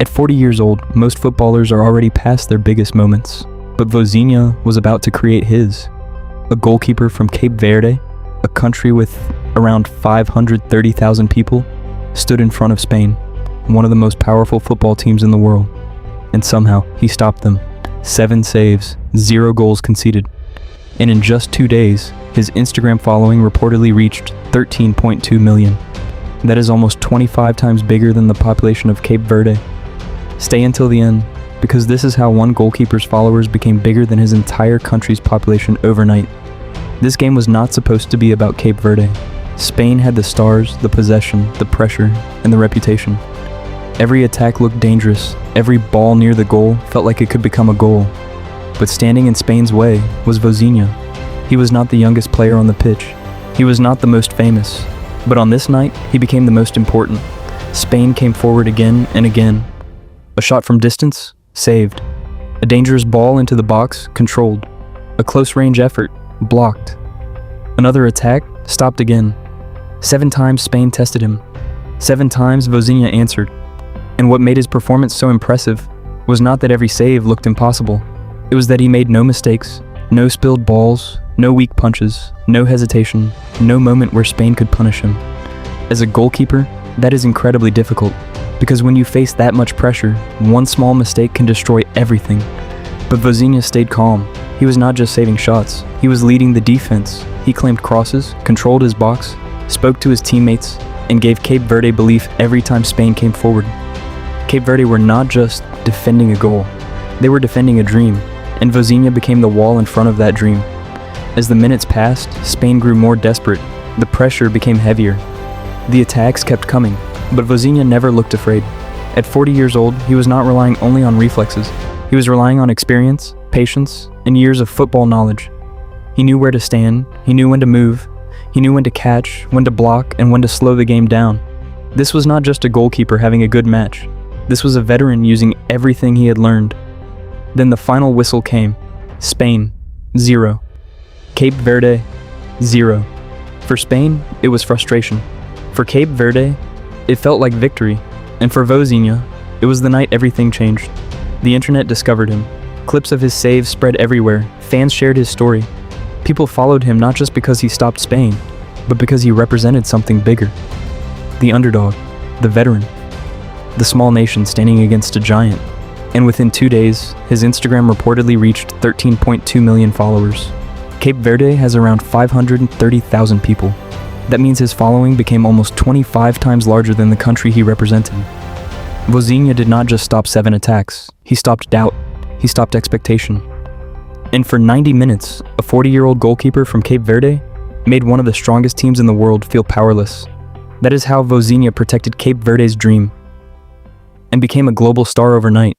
At 40 years old, most footballers are already past their biggest moments, but Vozinha was about to create his. A goalkeeper from Cape Verde, a country with around 530,000 people, stood in front of Spain, one of the most powerful football teams in the world, and somehow he stopped them. 7 saves, 0 goals conceded, and in just 2 days, his Instagram following reportedly reached 13.2 million. That is almost 25 times bigger than the population of Cape Verde. Stay until the end, because this is how one goalkeeper's followers became bigger than his entire country's population overnight. This game was not supposed to be about Cape Verde. Spain had the stars, the possession, the pressure, and the reputation. Every attack looked dangerous. Every ball near the goal felt like it could become a goal. But standing in Spain's way was Vozinha. He was not the youngest player on the pitch. He was not the most famous. But on this night, he became the most important. Spain came forward again and again. A shot from distance, saved. A dangerous ball into the box, controlled. A close-range effort, blocked. Another attack, stopped again. 7 times Spain tested him. 7 times Vozinha answered. And what made his performance so impressive was not that every save looked impossible. It was that he made no mistakes, no spilled balls, no weak punches, no hesitation, no moment where Spain could punish him. As a goalkeeper, that is incredibly difficult, because when you face that much pressure, one small mistake can destroy everything. But Vozinha stayed calm. He was not just saving shots, he was leading the defense. He claimed crosses, controlled his box, spoke to his teammates, and gave Cape Verde belief every time Spain came forward. Cape Verde were not just defending a goal, they were defending a dream, and Vozinha became the wall in front of that dream. As the minutes passed, Spain grew more desperate. The pressure became heavier. The attacks kept coming, but Vozinha never looked afraid. At 40 years old, he was not relying only on reflexes. He was relying on experience, patience, and years of football knowledge. He knew where to stand, he knew when to move, he knew when to catch, when to block, and when to slow the game down. This was not just a goalkeeper having a good match. This was a veteran using everything he had learned. Then the final whistle came. Spain, 0. Cape Verde, 0. For Spain, it was frustration. For Cape Verde, it felt like victory. And for Vozinha, it was the night everything changed. The internet discovered him. Clips of his saves spread everywhere. Fans shared his story. People followed him not just because he stopped Spain, but because he represented something bigger. The underdog, the veteran, the small nation standing against a giant. And within 2 days, his Instagram reportedly reached 13.2 million followers. Cape Verde has around 530,000 people. That means his following became almost 25 times larger than the country he represented. Vozinha did not just stop 7 attacks, he stopped doubt, he stopped expectation. And for 90 minutes, a 40-year-old goalkeeper from Cape Verde made one of the strongest teams in the world feel powerless. That is how Vozinha protected Cape Verde's dream and became a global star overnight.